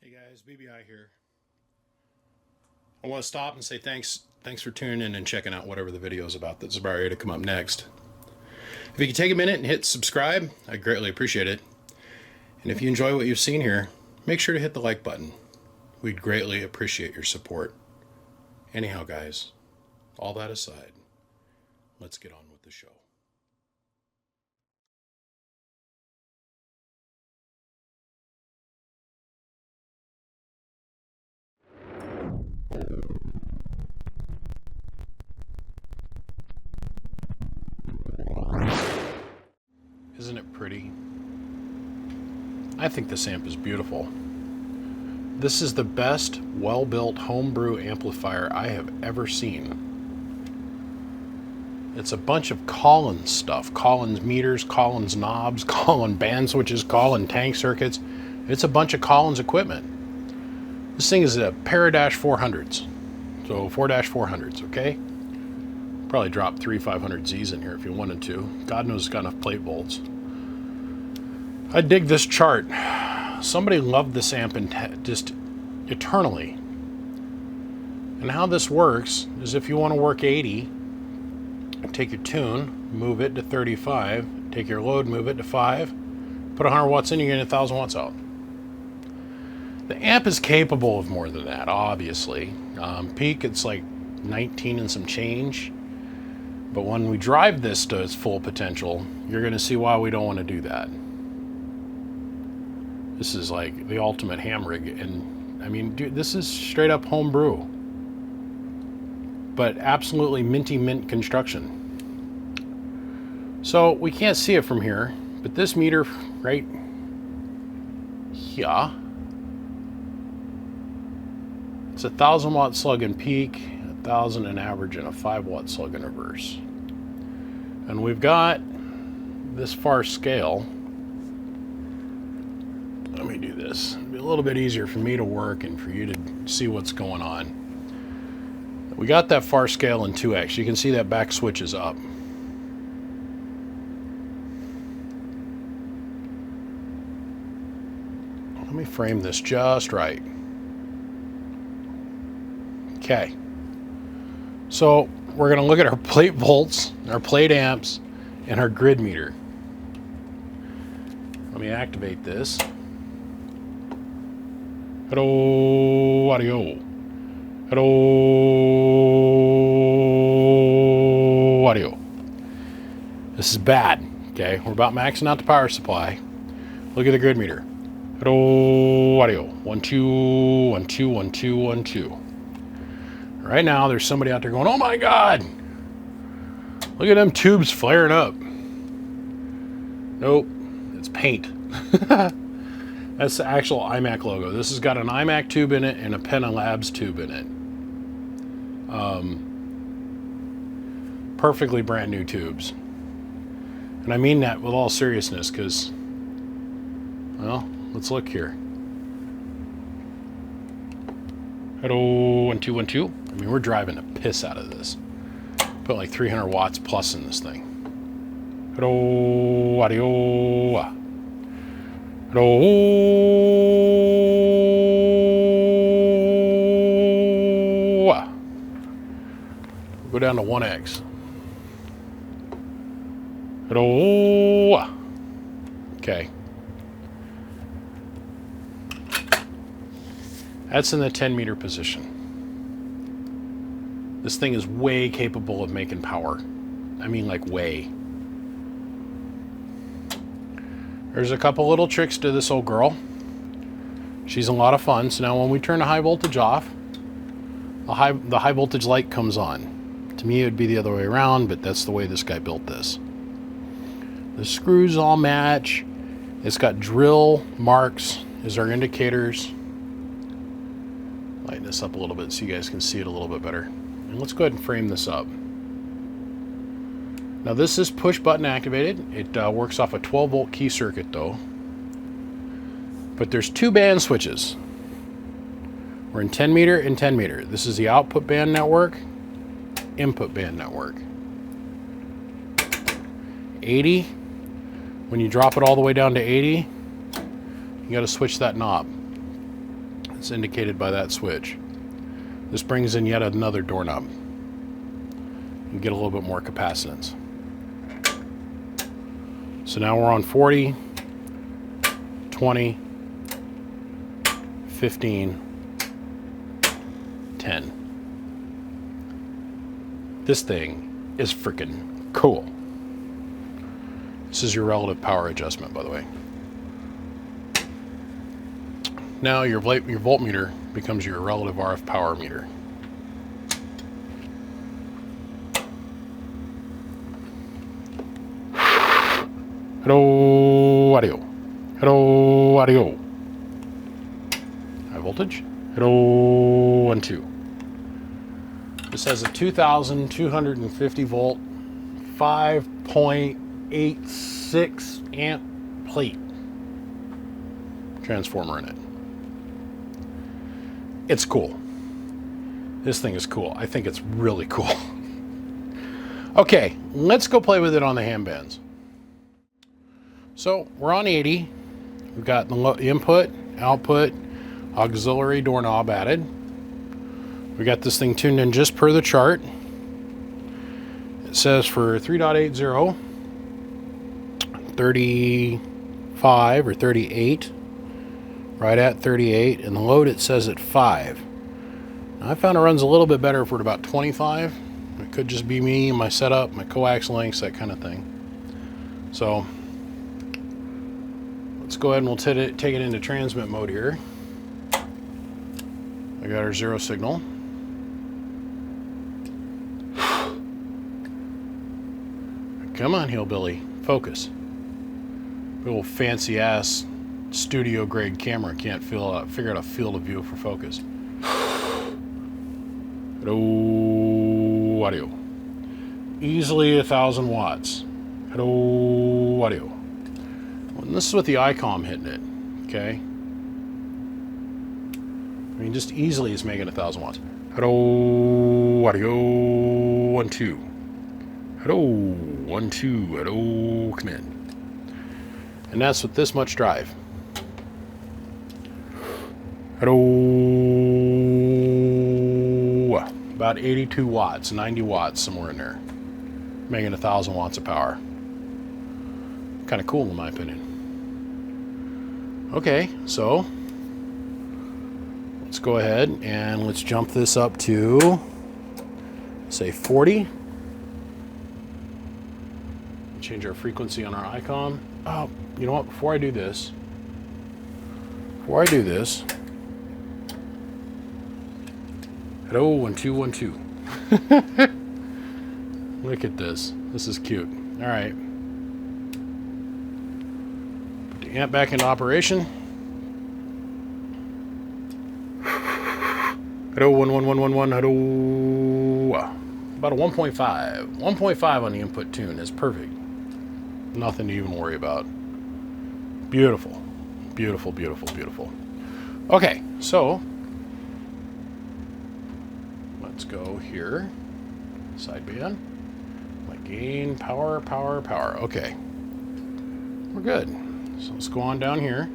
Hey guys, BBI here. I want to stop and say thanks for tuning in and checking out whatever the video is about that's about ready to come up next. If you could take a minute and hit subscribe, I'd greatly appreciate it. And if you enjoy what you've seen here, make sure to hit the like button. We'd greatly appreciate your support. Anyhow, guys, all that aside, let's get on with the show. Isn't it pretty? I think this amp is beautiful. This is the best well-built homebrew amplifier I have ever seen. It's a bunch of Collins stuff. Collins meters, Collins knobs, Collins band switches, Collins tank circuits. It's a bunch of Collins equipment. This thing is a Paradash 400s. So 4-400s, okay? Probably drop 3 500Zs in here if you wanted to. God knows it's got enough plate volts. I dig this chart. Somebody loved this amp just eternally. And how this works is if you want to work 80, take your tune, move it to 35, take your load, move it to 5, put 100 watts in, you're getting 1,000 watts out. The amp is capable of more than that, obviously. Peak, it's like 19 and some change. But when we drive this to its full potential, you're going to see why we don't want to do that. This is like the ultimate ham rig. And I mean, dude, this is straight up home brew. But absolutely minty mint construction. So we can't see it from here, but this meter right here, it's a 1,000 watt slug in peak, 1,000 in average, and a 5 watt slug in reverse. And we've got this far scale. Let me do this. It'll be a little bit easier for me to work and for you to see what's going on. We got that far scale in 2x. You can see that back switch is up. Let me frame this just right. Okay. So we're going to look at our plate volts, our plate amps, and our grid meter. Let me activate this. Hello, audio. Hello, audio. This is bad, okay? We're about maxing out the power supply. Look at the grid meter. Hello, audio. 1 2 1 2 1 2 1 2. Right now, there's somebody out there going, "Oh my God! Look at them tubes flaring up." Nope, it's paint. That's the actual iMac logo. This has got an iMac tube in it and a Penna Labs tube in it. Perfectly brand new tubes. And I mean that with all seriousness because, well, let's look here. Hello, 1 2 1 2. I mean, we're driving the piss out of this. Put like 300 watts plus in this thing. Hello, audio. Hello. Go down to 1x. Hello. Okay. That's in the 10 meter position. This thing is way capable of making power. I mean, like way. There's a couple little tricks to this old girl. She's a lot of fun. So now when we turn the high voltage off, the high voltage light comes on. To me, it would be the other way around, but that's the way this guy built this. The screws all match. It's got drill marks as our indicators. Lighten this up a little bit so you guys can see it a little bit better. And let's go ahead and frame this up. Now this is push button activated. It works off a 12 volt key circuit though. But there's 2 band switches. We're in 10 meter and 10 meter. This is the output band network, input band network. 80, when you drop it all the way down to 80, you gotta switch that knob. It's indicated by that switch. This brings in yet another doorknob. You get a little bit more capacitance. So now we're on 40, 20, 15, 10. This thing is freaking cool. This is your relative power adjustment, by the way. Now your voltmeter becomes your relative RF power meter. Hello, audio. Hello, audio. High voltage. Hello, 1, 2. This has a 2,250 volt, 5.86 amp plate transformer in it. It's cool. This thing is cool. I think it's really cool. Okay, let's go play with it on the handbands. So we're on 80. We've got the input, output, auxiliary doorknob added. We got this thing tuned in just per the chart. It says for 3.80, 35 or 38, right at 38, and the load it says at 5. Now, I found it runs a little bit better for about 25. It could just be me, my setup, my coax lengths, that kind of thing. So let's go ahead and we'll take it into transmit mode here. I got our 0 signal. Come on, hillbilly, focus. Big old fancy ass studio grade camera can't figure out a field of view for focus. Hello, audio. Easily 1,000 watts. Hello, audio. And this is with the ICOM hitting it, okay? I mean, just easily is making 1,000 watts. Hello, audio, 1, 2. Hello, 1, 2, hello, come in. And that's with this much drive. Hello, about 82 watts, 90 watts, somewhere in there. Making 1,000 watts of power. Kind of cool in my opinion. Okay, so let's go ahead and let's jump this up to, say, 40. Change our frequency on our ICOM. Oh, you know what? Before I do this, hello, 1, 2, 1, 2. Look at this. This is cute. All right. Put the amp back into operation. Hello, 1, 1, 1, 1, 1. Hello. About a 1.5. 1.5 on the input tune is perfect. Nothing to even worry about. Beautiful. Beautiful, beautiful, beautiful. Okay, so let's go here. Sideband. My gain, power, power, power. Okay. We're good. So let's go on down here.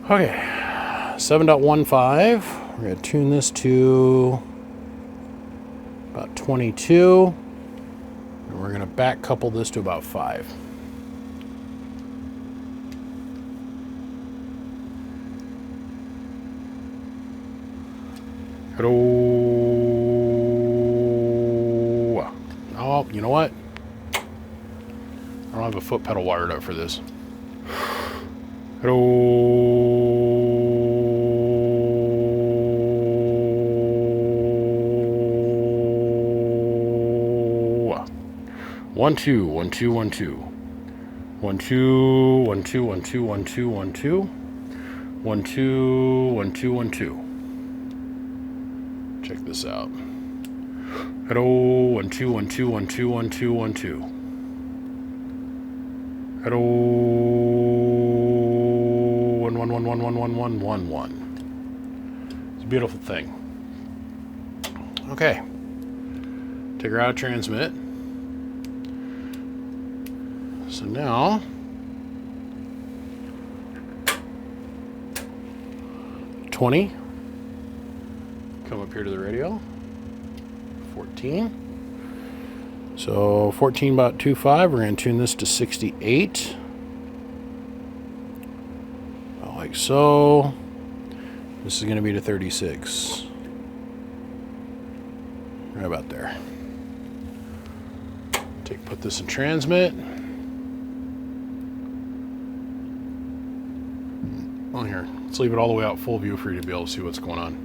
Okay. 7.15. We're going to tune this to about 22. And we're going to back couple this to about 5. Hello. Oh, you know what? I don't have a foot pedal wired up for this. Hello. 1, 2, 1, 2, 1, 2. 1, 2, 1, 2, 1, 2, 1, 2, 1, 2. 1, 2, 1, 2, 1, 2. Check this out. Hello, 1, 2, 1, 2, 1, 2, 1, 2, 1, 2. Hello, 1, 1, 1, 1, 1, 1, 1, 1, 1. It's a beautiful thing. Okay. Take her out of transmit. So now, $20. Come up here to the radio. 14. So 14.25. We're going to tune this to 68. Like so. This is going to be to 36. Right about there. Put this in transmit. Oh, here. Let's leave it all the way out full view for you to be able to see what's going on.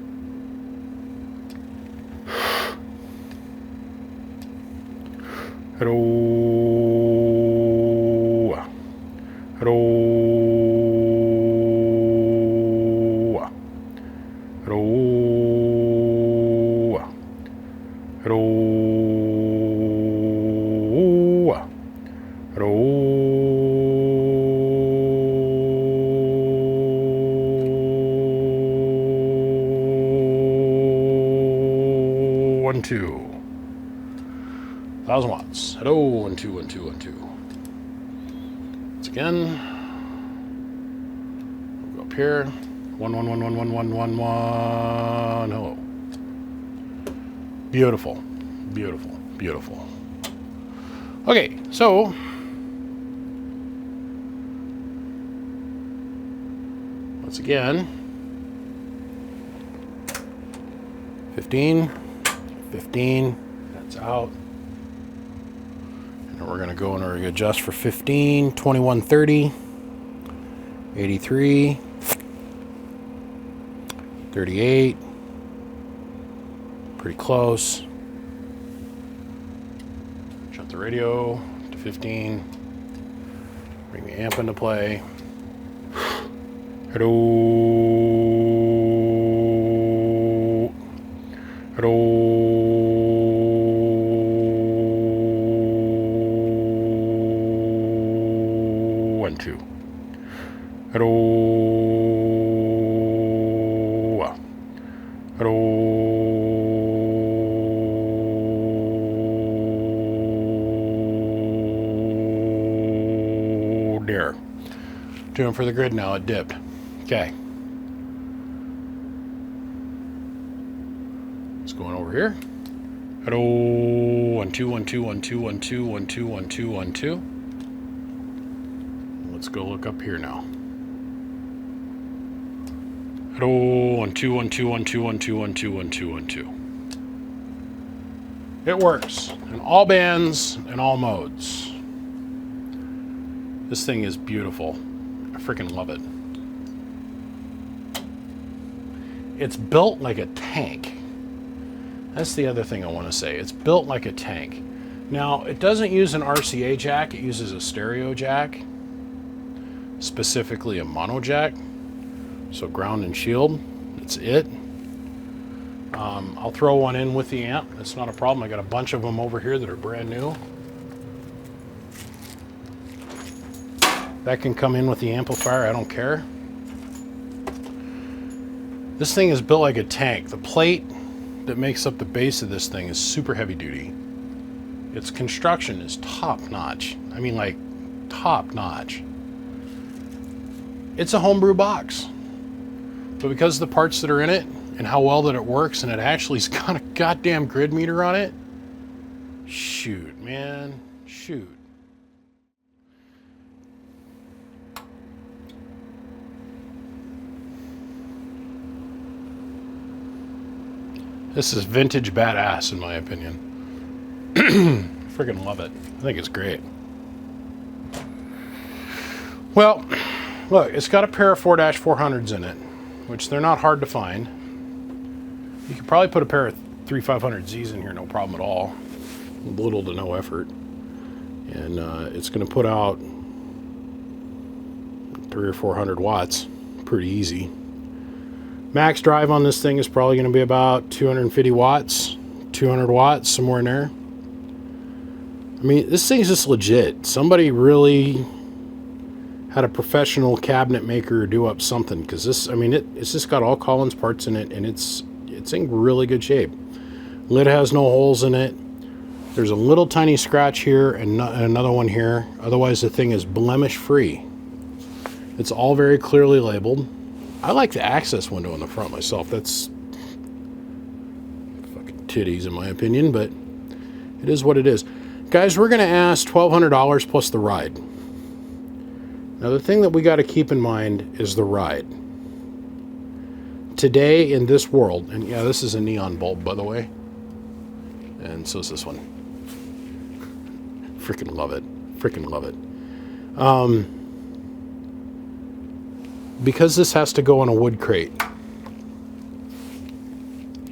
Hello. Hello. Hello. Hello. Hello. 1, 2. 1,000 watts. Hello, 1, 2, 1, 2, 1, 2. Once again, we'll go up here. 1, 1, 1, 1, 1, 1, 1, 1. Hello. Beautiful, beautiful, beautiful. Okay, so once again, 15, 15. That's out. We're going to go and we're going to adjust for 15, 21, 30, 83, 38, pretty close. Shut the radio to 15, bring the amp into play. Hello, hello. Hello. Hello. There. Doing for the grid now. It dipped. Okay. It's going over here. Hello. 1, 2, 1, 2, 1, 2, 1, 2, 1, 2, 1, 2, 1, 2. Let's go look up here now. Hello, 1, 2, 1, 2, 1, 2, 1, 2, 1, 2, 1, 2, 1, 2. It works in all bands and all modes. This thing is beautiful. I freaking love it. It's built like a tank. That's the other thing I want to say. It's built like a tank. Now, it doesn't use an RCA jack. It uses a stereo jack. Specifically a mono jack. So ground and shield, that's it. I'll throw one in with the amp. That's not a problem. I got a bunch of them over here that are brand new. That can come in with the amplifier, I don't care. This thing is built like a tank. The plate that makes up the base of this thing is super heavy duty. Its construction is top notch. I mean, like, top notch. It's a homebrew box. But because of the parts that are in it and how well that it works, and it actually's got a goddamn grid meter on it, shoot, man, shoot. This is vintage badass in my opinion. Freaking love it. I think it's great. Well, look, it's got a pair of 4-400s in it, which they're not hard to find. You could probably put a pair of 3500Zs in here, no problem at all. Little to no effort. And it's going to put out 300 or 400 watts pretty easy. Max drive on this thing is probably going to be about 250 watts, 200 watts, somewhere in there. I mean, this thing's just legit. Somebody really had a professional cabinet maker do up something, because this, I mean, it's just got all Collins parts in it, and it's in really good shape. Lid has no holes in it. There's a little tiny scratch here and another one here. Otherwise, the thing is blemish free. It's all very clearly labeled. I like the access window in the front myself. That's fucking titties in my opinion, but it is what it is. Guys, we're going to ask $1,200 plus the ride. Now, the thing that we got to keep in mind is the ride. Today in this world, and yeah, this is a neon bulb, by the way. And so is this one. Freaking love it. Freaking love it. Because this has to go in a wood crate.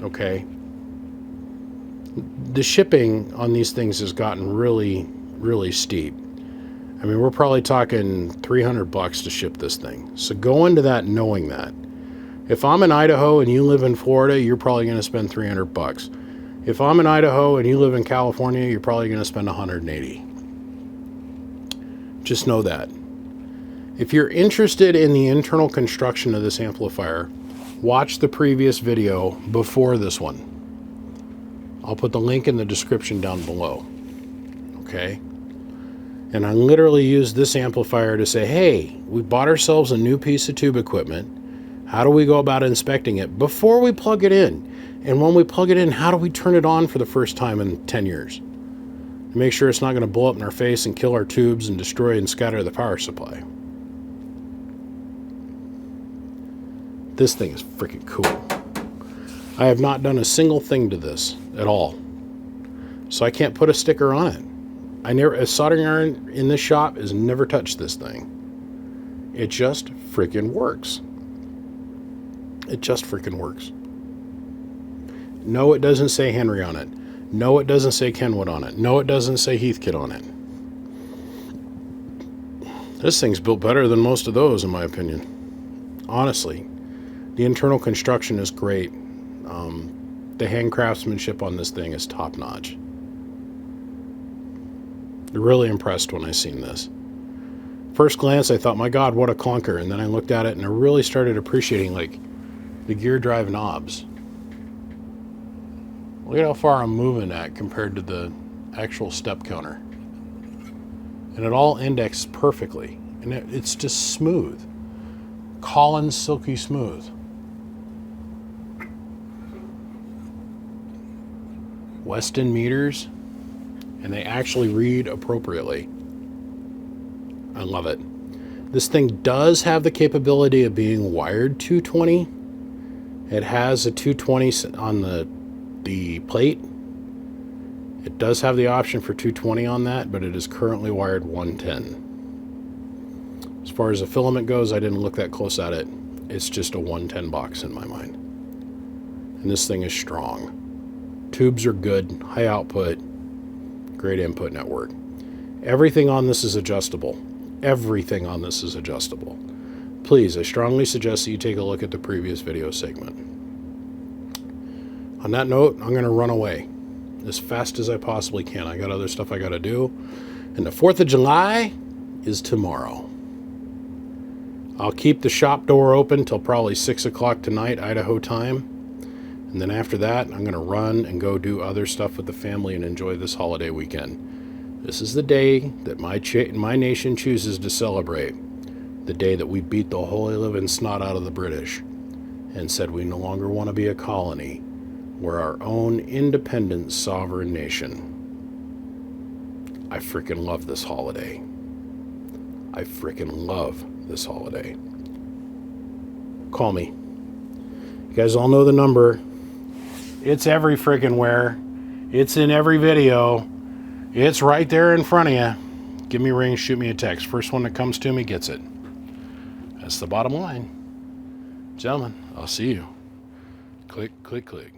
Okay. The shipping on these things has gotten really, really steep. I mean, we're probably talking $300 to ship this thing. So go into that knowing that. If I'm in Idaho and you live in Florida, you're probably going to spend $300. If I'm in Idaho and you live in California, you're probably going to spend $180. Just know that. If you're interested in the internal construction of this amplifier, watch the previous video before this one. I'll put the link in the description down below. Okay? And I literally used this amplifier to say, hey, we bought ourselves a new piece of tube equipment. How do we go about inspecting it before we plug it in? And when we plug it in, how do we turn it on for the first time in 10 years? Make sure it's not going to blow up in our face and kill our tubes and destroy and scatter the power supply. This thing is freaking cool. I have not done a single thing to this at all. So I can't put a sticker on it. A soldering iron in this shop has never touched this thing. It just freaking works. It just freaking works. No, it doesn't say Henry on it. No, it doesn't say Kenwood on it. No, it doesn't say Heathkit on it. This thing's built better than most of those, in my opinion. Honestly. The internal construction is great. The hand craftsmanship on this thing is top-notch. Really impressed when I seen this. First glance, I thought, my God, what a clunker. And then I looked at it and I really started appreciating, like, the gear drive knobs. Look at how far I'm moving at compared to the actual step counter. And it all indexes perfectly. And it's just smooth. Collins silky smooth. Weston meters. And they actually read appropriately. I love it. This thing does have the capability of being wired 220. It has a 220 on the plate. It does have the option for 220 on that, but it is currently wired 110. As far as the filament goes, I didn't look that close at it. It's just a 110 box in my mind. And this thing is strong. Tubes are good, high output, great input network. Everything on this is adjustable. Everything on this is adjustable. Please, I strongly suggest that you take a look at the previous video segment. On that note, I'm going to run away as fast as I possibly can. I got other stuff I got to do. And the 4th of July is tomorrow. I'll keep the shop door open till probably 6 o'clock tonight, Idaho time. And then after that, I'm going to run and go do other stuff with the family and enjoy this holiday weekend. This is the day that my nation chooses to celebrate. The day that we beat the holy living snot out of the British and said we no longer want to be a colony. We're our own independent sovereign nation. I freaking love this holiday. I freaking love this holiday. Call me. You guys all know the number. It's every freaking where. It's in every video. It's right there in front of you. Give me a ring, shoot me a text. First one that comes to me gets it. That's the bottom line. Gentlemen, I'll see you. Click, click, click.